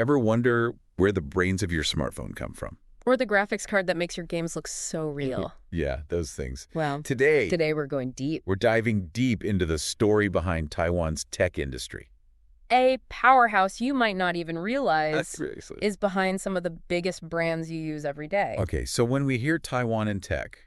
Ever wonder where the brains of your smartphone come from? Or the graphics card that makes your games look so real. Yeah, those things. Well, Today we're going deep. we're diving deep into the story behind Taiwan's tech industry. A powerhouse you might not even realize Seriously. is behind some of the biggest brands you use every day. Okay, so when we hear Taiwan and tech,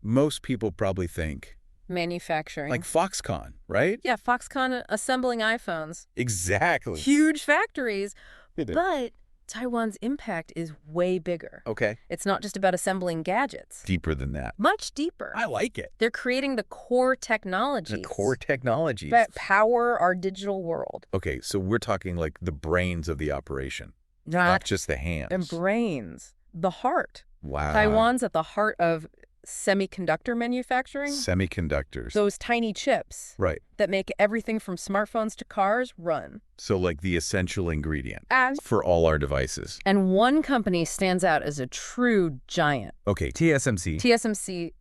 most people probably think Manufacturing. like Foxconn, right? Yeah, Foxconn assembling iPhones. Exactly. Huge factories. It is. But Taiwan's impact is way bigger. Okay. It's not just about assembling gadgets. Deeper than that. Much deeper. I like it. They're creating the core technologies. The core technologies. that power our digital world. Okay, so we're talking like the brains of the operation, not Not just the hands. and brains. The heart. Wow. Taiwan's at the heart of semiconductor manufacturing. Semiconductors. Those tiny chips Right. that make everything from smartphones to cars run. So like the essential ingredient And for all our devices. one company stands out as a true giant. Okay, TSMC.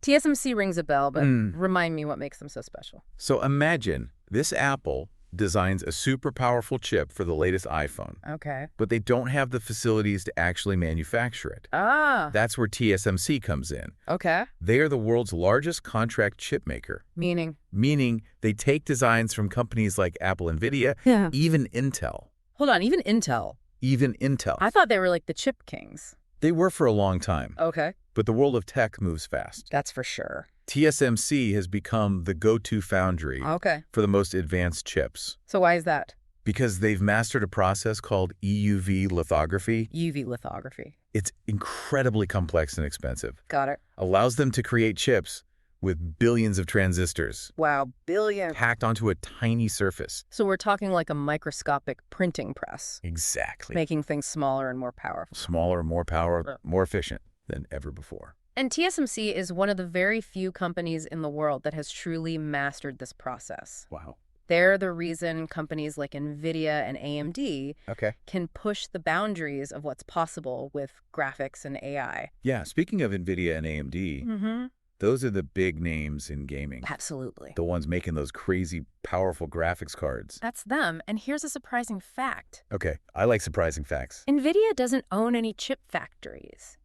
TSMC rings a bell, but remind me what makes them so special. So imagine this Apple designs a super powerful chip for the latest iPhone, Okay. but they don't have the facilities to actually manufacture it. Ah, That's where TSMC comes in. okay. They are the world's largest contract chip maker, Meaning? meaning they take designs from companies like Apple, Nvidia, Yeah. even Intel. Hold on, even Intel. Even Intel. I thought they were like the chip kings. They were for a long time, Okay. but the world of tech moves fast. That's for sure. TSMC has become the go-to foundry Okay. for the most advanced chips So why is that? because they've mastered a process called EUV lithography. UV lithography. It's incredibly complex and expensive. Got it. Allows them to create chips with billions of transistors Wow, billion. packed onto a tiny surface. So we're talking like a microscopic printing press, Exactly. making things smaller and more powerful. Smaller, more power, Yeah. more efficient than ever before. And TSMC is one of the very few companies in the world that has truly mastered this process. Wow. They're the reason companies like Nvidia and AMD Okay. can push the boundaries of what's possible with graphics and AI. Yeah, speaking of Nvidia and AMD, those are the big names in gaming. Absolutely. The ones making those crazy, powerful graphics cards. That's them. And here's a surprising fact. Okay, I like surprising facts. Nvidia doesn't own any chip factories.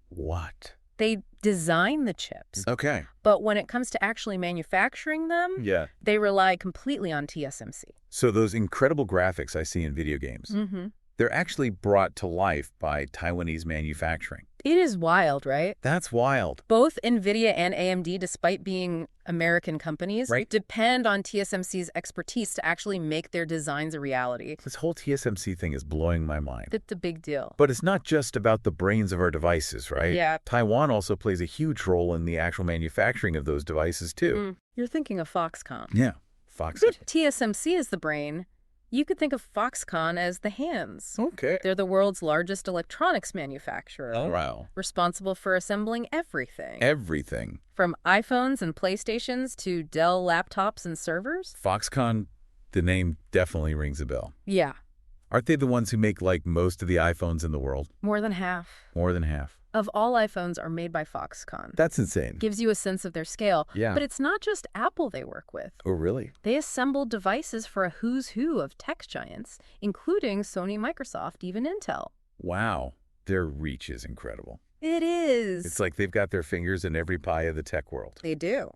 What? They design the chips. Okay. But when it comes to actually manufacturing them, Yeah. they rely completely on TSMC. So those incredible graphics I see in video games, they're actually brought to life by Taiwanese manufacturing. It is wild, right? That's wild. Both Nvidia and AMD, despite being American companies, Right. depend on TSMC's expertise to actually make their designs a reality. This whole TSMC thing is blowing my mind. It's a big deal. But it's not just about the brains of our devices, right? Yeah. Taiwan also plays a huge role in the actual manufacturing of those devices, too. You're thinking of Foxconn. Yeah. Fox. TSMC is the brain. You could think of Foxconn as the hands. Okay. They're the world's largest electronics manufacturer, Wow. responsible for assembling everything. Everything. From iPhones and PlayStations to Dell laptops and servers. Foxconn, the name definitely rings a bell. Yeah, Aren't they the ones who make, like, most of the iPhones in the world? more than half More than half. of all iPhones are made by Foxconn. That's insane. Gives you a sense of their scale. Yeah. But it's not just Apple they work with. Oh, really? They assemble devices for a who's who of tech giants, including Sony, Microsoft, even Intel. Wow. Their reach is incredible. It is. It's like they've got their fingers in every pie of the tech world. They do.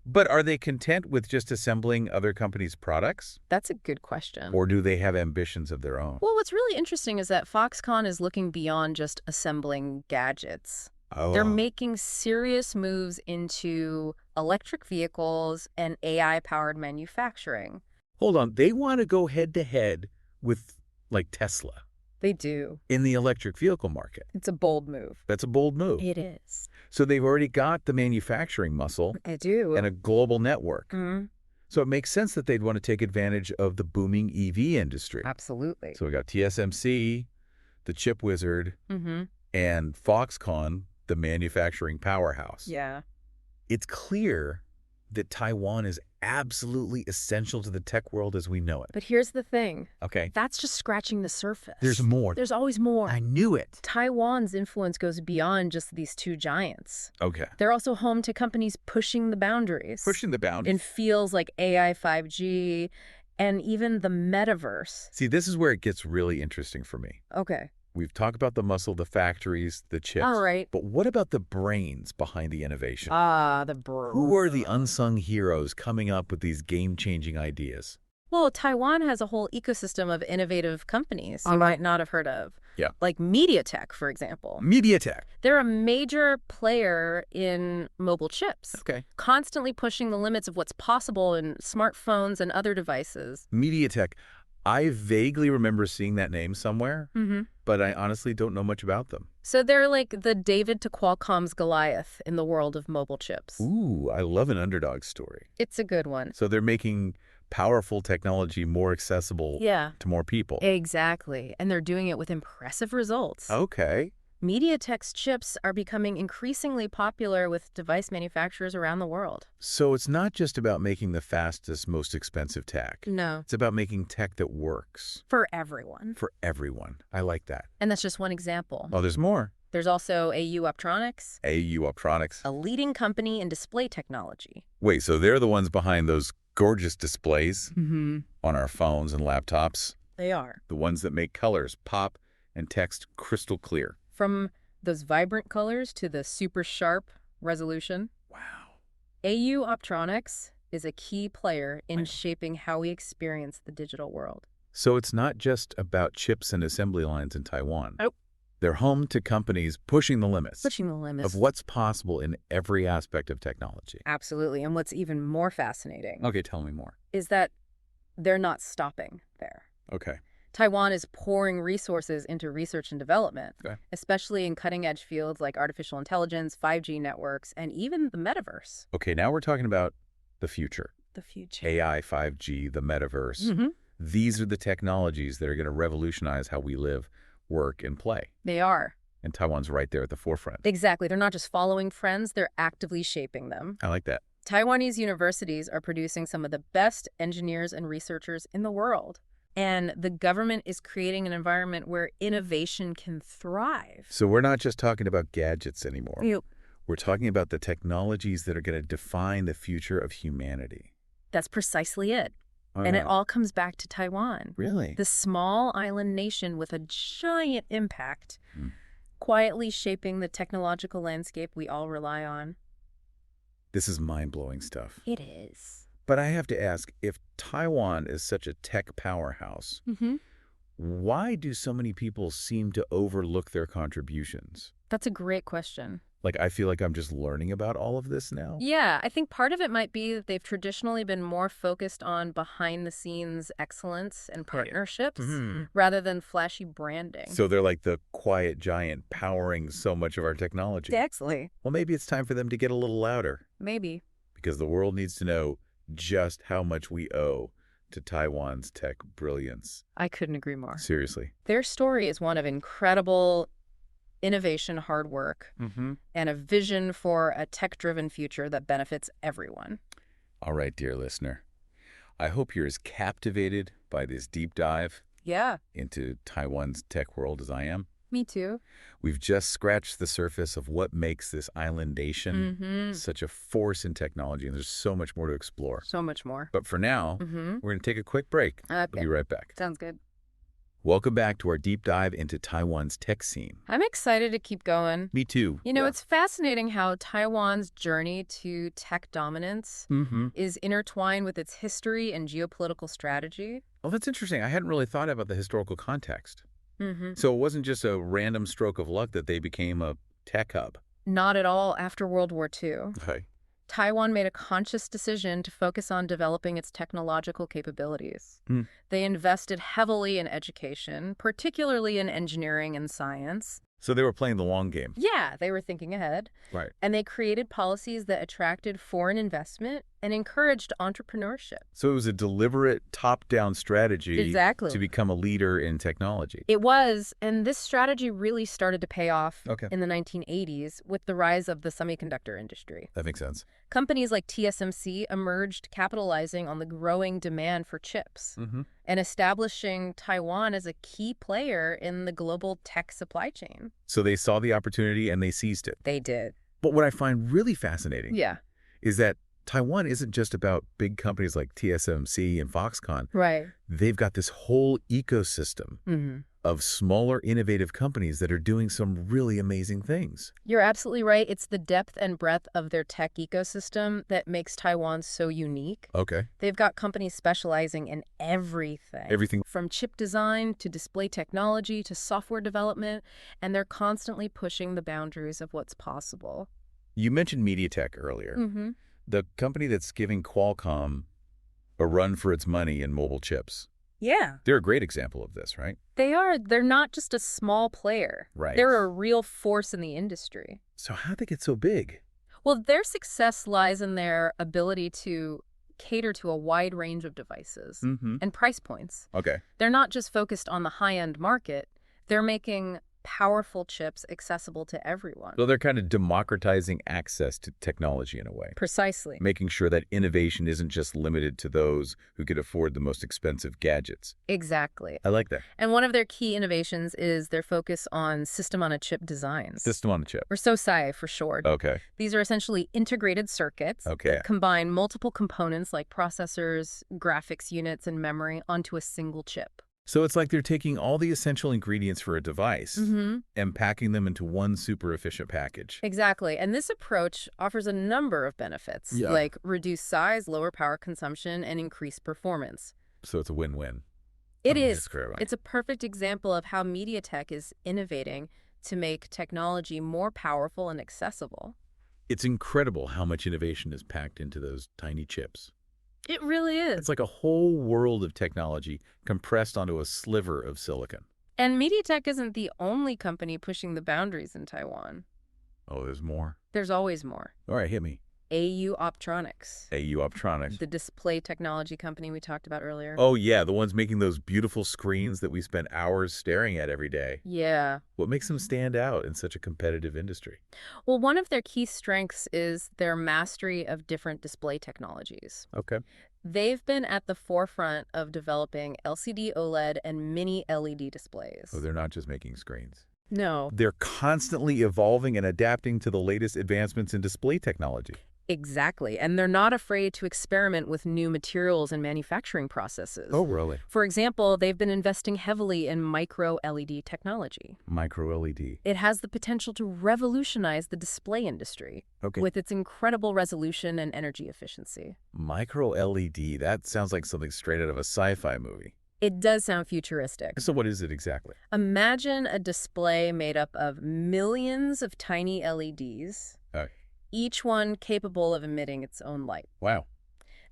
But are they content with just assembling other companies' products? That's a good question. Or do they have ambitions of their own? Well, what's really interesting is that Foxconn is looking beyond just assembling gadgets. Oh. They're making serious moves into electric vehicles and AI-powered manufacturing. Hold on. They want to go head-to-head with, like, Tesla They do. in the electric vehicle market. It's a bold move. That's a bold move. It is. So they've already got the manufacturing muscle I do. and a global network. Mhm. So it makes sense that they'd want to take advantage of the booming EV industry. Absolutely. So we got TSMC, the chip wizard, Mm-hmm. and Foxconn, the manufacturing powerhouse. Yeah. It's clear that Taiwan is absolutely essential to the tech world as we know it. But here's the thing. Okay. That's just scratching the surface. There's more. There's always more. I knew it. Taiwan's influence goes beyond just these two giants. Okay. They're also home to companies pushing the boundaries. Pushing the boundaries. In fields like AI, 5G, and even the metaverse. See, this is where it gets really interesting for me. Okay. We've talked about the muscle, the factories, the chips. All right. But what about the brains behind the innovation? The brains. Who are the unsung heroes coming up with these game-changing ideas? Well, Taiwan has a whole ecosystem of innovative companies you might not have heard of. Yeah. Like MediaTek, for example. MediaTek. They're a major player in mobile chips. Okay. Constantly pushing the limits of what's possible in smartphones and other devices. MediaTek. I vaguely remember seeing that name somewhere, but I honestly don't know much about them. So they're like the David to Qualcomm's Goliath in the world of mobile chips. Ooh, I love an underdog story. It's a good one. So they're making powerful technology more accessible to more people. Exactly. And they're doing it with impressive results. Okay. MediaTek's chips are becoming increasingly popular with device manufacturers around the world. So it's not just about making the fastest, most expensive tech. No. It's about making tech that works. For everyone. For everyone. I like that. And that's just one example. Oh, there's more. There's also AU Optronics. AU Optronics. A leading company in display technology. Wait, so they're the ones behind those gorgeous displays Mm-hmm. on our phones and laptops? They are. The ones that make colors pop and text crystal clear. From those vibrant colors to the super sharp resolution. Wow. AU Optronics is a key player in shaping how we experience the digital world. So it's not just about chips and assembly lines in Taiwan. Nope. They're home to companies pushing the limits. Pushing the limits. Of what's possible in every aspect of technology. Absolutely. And what's even more fascinating Okay, tell me more. is that they're not stopping there. Okay. Taiwan is pouring resources into research and development, Okay. especially in cutting-edge fields like artificial intelligence, 5G networks, and even the metaverse. Okay, now we're talking about the future. The future. AI, 5G, the metaverse. Mm-hmm. These are the technologies that are going to revolutionize how we live, work, and play. They are. And Taiwan's right there at the forefront. Exactly. They're not just following trends, they're actively shaping them. I like that. Taiwanese universities are producing some of the best engineers and researchers in the world. And the government is creating an environment where innovation can thrive. So we're not just talking about gadgets anymore. Yep. We're talking about the technologies that are going to define the future of humanity. That's precisely it. And it all comes back to Taiwan. Really? The small island nation with a giant impact, quietly shaping the technological landscape we all rely on. This is mind-blowing stuff. It is. But I have to ask, if Taiwan is such a tech powerhouse, why do so many people seem to overlook their contributions? That's a great question. Like, I feel like I'm just learning about all of this now. Yeah, I think part of it might be that they've traditionally been more focused on behind-the-scenes excellence and partnerships rather than flashy branding. So they're like the quiet giant powering so much of our technology. Exactly. Well, maybe it's time for them to get a little louder. Maybe. Because the world needs to know just how much we owe to Taiwan's tech brilliance. I couldn't agree more. Seriously. Their story is one of incredible innovation, hard work, and a vision for a tech-driven future that benefits everyone. All right, dear listener. I hope you're as captivated by this deep dive into Taiwan's tech world as I am. Me too. We've just scratched the surface of what makes this island nation such a force in technology, and there's so much more to explore. So much more. But for now, we're going to take a quick break. Okay. We'll be right back. Sounds good. Welcome back to our deep dive into Taiwan's tech scene. I'm excited to keep going. Me too. You know, it's fascinating how Taiwan's journey to tech dominance is intertwined with its history and geopolitical strategy. Oh, that's interesting. I hadn't really thought about the historical context. So it wasn't just a random stroke of luck that they became a tech hub. Not at all after World War II. Okay. Taiwan made a conscious decision to focus on developing its technological capabilities. They invested heavily in education, particularly in engineering and science. So they were playing the long game. Yeah, they were thinking ahead. Right. And they created policies that attracted foreign investment and encouraged entrepreneurship. So it was a deliberate top-down strategy to become a leader in technology. It was, and this strategy really started to pay off in the 1980s with the rise of the semiconductor industry. That makes sense. Companies like TSMC emerged capitalizing on the growing demand for chips and establishing Taiwan as a key player in the global tech supply chain. So they saw the opportunity and they seized it. They did. But what I find really fascinating is that Taiwan isn't just about big companies like TSMC and Foxconn. Right. They've got this whole ecosystem of smaller, innovative companies that are doing some really amazing things. You're absolutely right. It's the depth and breadth of their tech ecosystem that makes Taiwan so unique. Okay. They've got companies specializing in everything. Everything. From chip design to display technology to software development, and they're constantly pushing the boundaries of what's possible. You mentioned MediaTek earlier. The company that's giving Qualcomm a run for its money in mobile chips. Yeah. They're a great example of this, right? They are. They're not just a small player. Right. They're a real force in the industry. So how'd they get so big? Well, their success lies in their ability to cater to a wide range of devices and price points. Okay. They're not just focused on the high-end market. They're making powerful chips accessible to everyone. So they're kind of democratizing access to technology in a way. Precisely. Making sure that innovation isn't just limited to those who could afford the most expensive gadgets. Exactly. I like that. And one of their key innovations is their focus on system-on-a-chip designs. System on a chip. Or SoCi for short. Okay. These are essentially integrated circuits that combine multiple components like processors, graphics units, and memory onto a single chip. So it's like they're taking all the essential ingredients for a device and packing them into one super efficient package. Exactly. And this approach offers a number of benefits, like reduced size, lower power consumption, and increased performance. So it's a win-win. It is. It's a perfect example of how MediaTek is innovating to make technology more powerful and accessible. It's incredible how much innovation is packed into those tiny chips. It really is. It's like a whole world of technology compressed onto a sliver of silicon. And MediaTek isn't the only company pushing the boundaries in Taiwan. Oh, there's more? There's always more. All right, hit me. AU Optronics. AU Optronics. The display technology company we talked about earlier. Oh, yeah, the ones making those beautiful screens that we spend hours staring at every day. Yeah. What makes them stand out in such a competitive industry? Well, one of their key strengths is their mastery of different display technologies. Okay. They've been at the forefront of developing LCD, OLED, and mini LED displays. Oh, they're not just making screens. No. They're constantly evolving and adapting to the latest advancements in display technology. Exactly. And they're not afraid to experiment with new materials and manufacturing processes. Oh, really? For example, they've been investing heavily in micro-LED technology. Micro-LED. It has the potential to revolutionize the display industry with its incredible resolution and energy efficiency. Micro-LED, that sounds like something straight out of a sci-fi movie. It does sound futuristic. So what is it exactly? Imagine a display made up of millions of tiny LEDs. Each one capable of emitting its own light. Wow.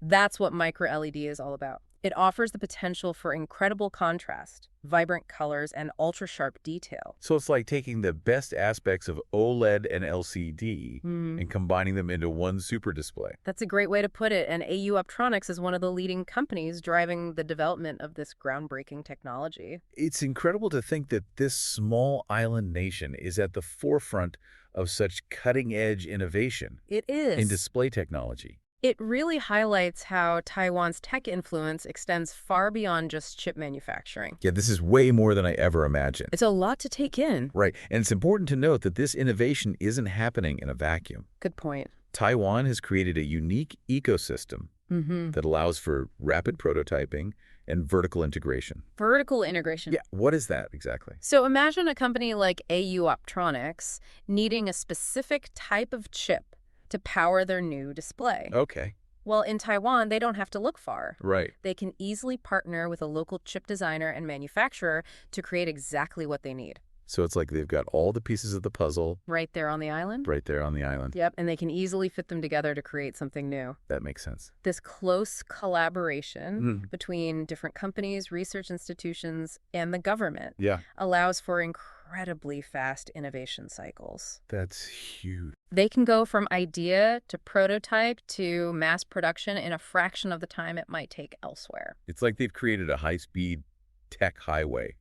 That's what micro-LED is all about. It offers the potential for incredible contrast, vibrant colors, and ultra-sharp detail. So it's like taking the best aspects of OLED and LCD and combining them into one super display. That's a great way to put it, and AU Optronics is one of the leading companies driving the development of this groundbreaking technology. It's incredible to think that this small island nation is at the forefront of such cutting-edge innovation. It is. In display technology. It really highlights how Taiwan's tech influence extends far beyond just chip manufacturing. Yeah, this is way more than I ever imagined. It's a lot to take in. Right, and it's important to note that this innovation isn't happening in a vacuum. Good point. Taiwan has created a unique ecosystem that allows for rapid prototyping and vertical integration. Vertical integration. Yeah, what is that exactly? So imagine a company like AU Optronics needing a specific type of chip to power their new display. Okay. Well, in Taiwan, they don't have to look far. Right. They can easily partner with a local chip designer and manufacturer to create exactly what they need. So it's like they've got all the pieces of the puzzle. Right there on the island? Right there on the island. Yep, and they can easily fit them together to create something new. That makes sense. This close collaboration between different companies, research institutions, and the government allows for incredibly fast innovation cycles. That's huge. They can go from idea to prototype to mass production in a fraction of the time it might take elsewhere. It's like they've created a high-speed tech highway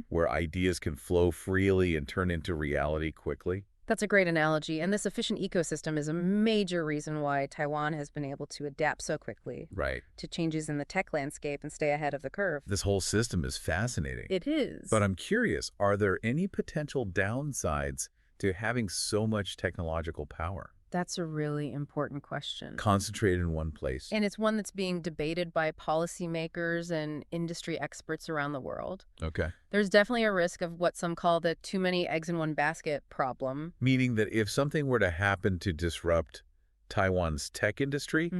where ideas can flow freely and turn into reality quickly. That's a great analogy, and this efficient ecosystem is a major reason why Taiwan has been able to adapt so quickly to changes in the tech landscape and stay ahead of the curve. This whole system is fascinating. It is. But I'm curious, are there any potential downsides to having so much technological power? That's a really important question. Concentrated in one place. And it's one that's being debated by policymakers and industry experts around the world. Okay. There's definitely a risk of what some call the too many eggs in one basket problem. Meaning that if something were to happen to disrupt Taiwan's tech industry,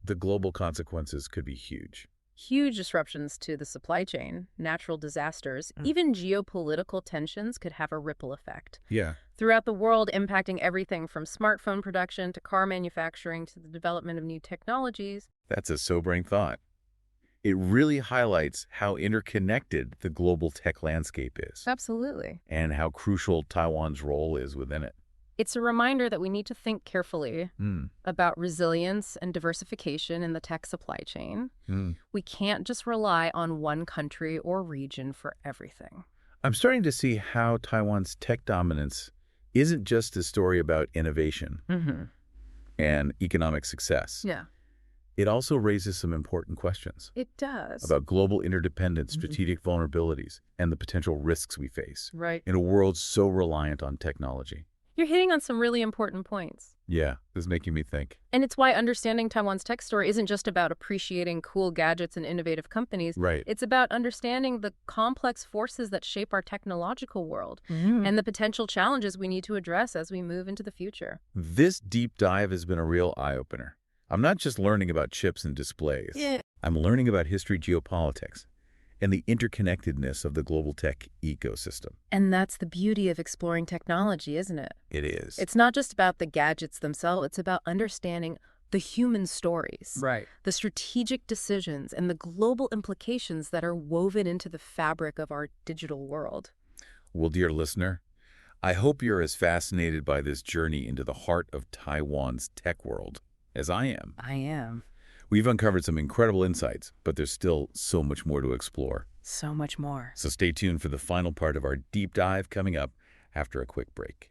the global consequences could be huge. Huge disruptions to the supply chain, natural disasters, even geopolitical tensions could have a ripple effect. Yeah. Throughout the world, impacting everything from smartphone production to car manufacturing to the development of new technologies. That's a sobering thought. It really highlights how interconnected the global tech landscape is. Absolutely. And how crucial Taiwan's role is within it. It's a reminder that we need to think carefully about resilience and diversification in the tech supply chain. We can't just rely on one country or region for everything. I'm starting to see how Taiwan's tech dominance isn't just a story about innovation and economic success. Yeah. It also raises some important questions. It does. About global interdependence, strategic vulnerabilities, and the potential risks we face. Right. In a world so reliant on technology. You're hitting on some really important points. Yeah, this is making me think. And it's why understanding Taiwan's tech story isn't just about appreciating cool gadgets and innovative companies. Right. It's about understanding the complex forces that shape our technological world and the potential challenges we need to address as we move into the future. This deep dive has been a real eye-opener. I'm not just learning about chips and displays. Yeah. I'm learning about history, geopolitics, and the interconnectedness of the global tech ecosystem. And that's the beauty of exploring technology, isn't it? It is. It's not just about the gadgets themselves, it's about understanding the human stories, right. The strategic decisions, and the global implications that are woven into the fabric of our digital world. Well, dear listener, I hope you're as fascinated by this journey into the heart of Taiwan's tech world as I am. I am. We've uncovered some incredible insights, but there's still so much more to explore. So much more. So stay tuned for the final part of our deep dive coming up after a quick break.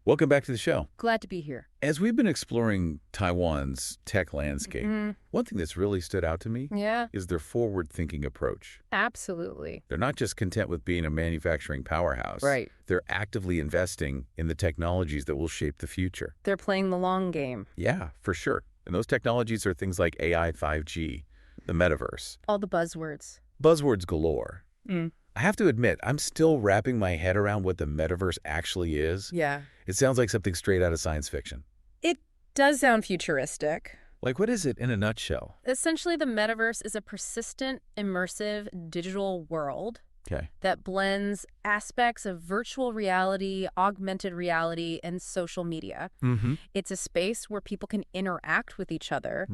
Welcome back to the show. Glad to be here. As we've been exploring Taiwan's tech landscape, one thing that's really stood out to me is their forward-thinking approach. Absolutely. They're not just content with being a manufacturing powerhouse. Right. They're actively investing in the technologies that will shape the future. They're playing the long game. Yeah, for sure. And those technologies are things like AI, 5G, the metaverse. All the buzzwords. Buzzwords galore. I have to admit, I'm still wrapping my head around what the metaverse actually is. Yeah. It sounds like something straight out of science fiction. It does sound futuristic. Like, what is it in a nutshell? Essentially, the metaverse is a persistent, immersive digital world that blends aspects of virtual reality, augmented reality, and social media. It's a space where people can interact with each other,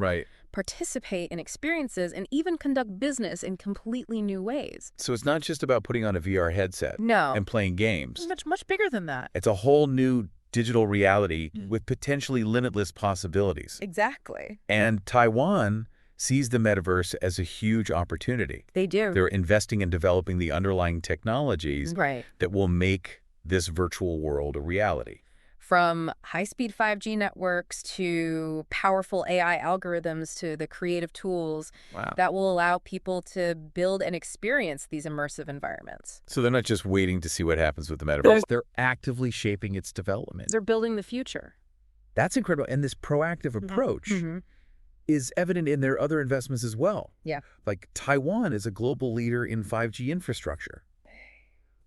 participate in experiences, and even conduct business in completely new ways. So it's not just about putting on a VR headset and playing games. Much bigger than that. It's a whole new digital reality with potentially limitless possibilities. Exactly. And Taiwan sees the metaverse as a huge opportunity. They do. They're investing in developing the underlying technologies that will make this virtual world a reality. From high-speed 5G networks to powerful AI algorithms to the creative tools that will allow people to build and experience these immersive environments. So they're not just waiting to see what happens with the metaverse. They're actively shaping its development. They're building the future. That's incredible. And this proactive approach is evident in their other investments as well. Yeah. Like Taiwan is a global leader in 5G infrastructure,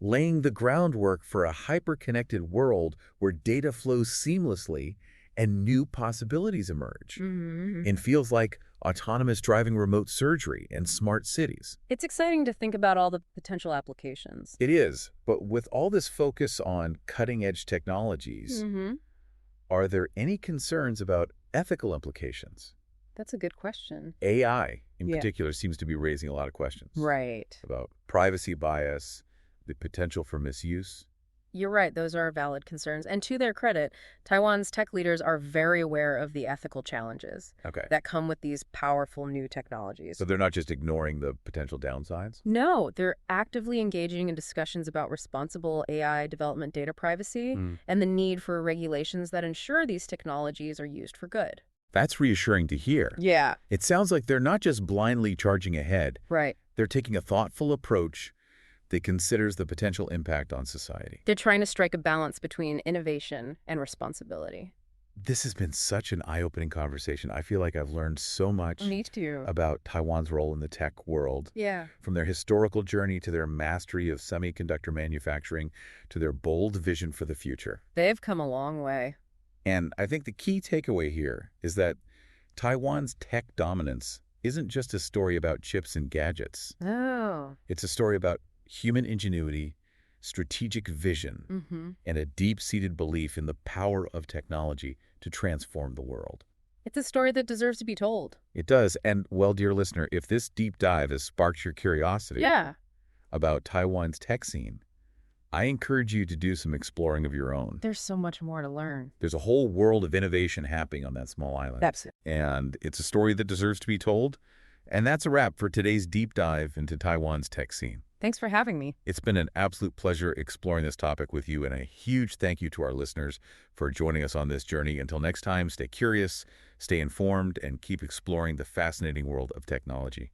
laying the groundwork for a hyper-connected world where data flows seamlessly and new possibilities emerge in fields like autonomous driving, remote surgery, and smart cities. It's exciting to think about all the potential applications. It is, but with all this focus on cutting-edge technologies, are there any concerns about ethical implications? That's a good question. AI, in particular, seems to be raising a lot of questions. Right. About privacy bias, the potential for misuse. You're right. Those are valid concerns. And to their credit, Taiwan's tech leaders are very aware of the ethical challenges that come with these powerful new technologies. So they're not just ignoring the potential downsides? No, they're actively engaging in discussions about responsible AI development, data privacy, and the need for regulations that ensure these technologies are used for good. That's reassuring to hear. Yeah. It sounds like they're not just blindly charging ahead. Right. They're taking a thoughtful approach, that considers the potential impact on society. They're trying to strike a balance between innovation and responsibility. This has been such an eye-opening conversation. I feel like I've learned so much Me too. about Taiwan's role in the tech world. Yeah. From their historical journey to their mastery of semiconductor manufacturing to their bold vision for the future. They've come a long way. And I think the key takeaway here is that Taiwan's tech dominance isn't just a story about chips and gadgets. Oh. It's a story about human ingenuity, strategic vision, and a deep-seated belief in the power of technology to transform the world. It's a story that deserves to be told. It does. And, well, dear listener, if this deep dive has sparked your curiosity about Taiwan's tech scene, I encourage you to do some exploring of your own. There's so much more to learn. There's a whole world of innovation happening on that small island. Absolutely. And it's a story that deserves to be told. And that's a wrap for today's deep dive into Taiwan's tech scene. Thanks for having me. It's been an absolute pleasure exploring this topic with you, and a huge thank you to our listeners for joining us on this journey. Until next time, stay curious, stay informed, and keep exploring the fascinating world of technology.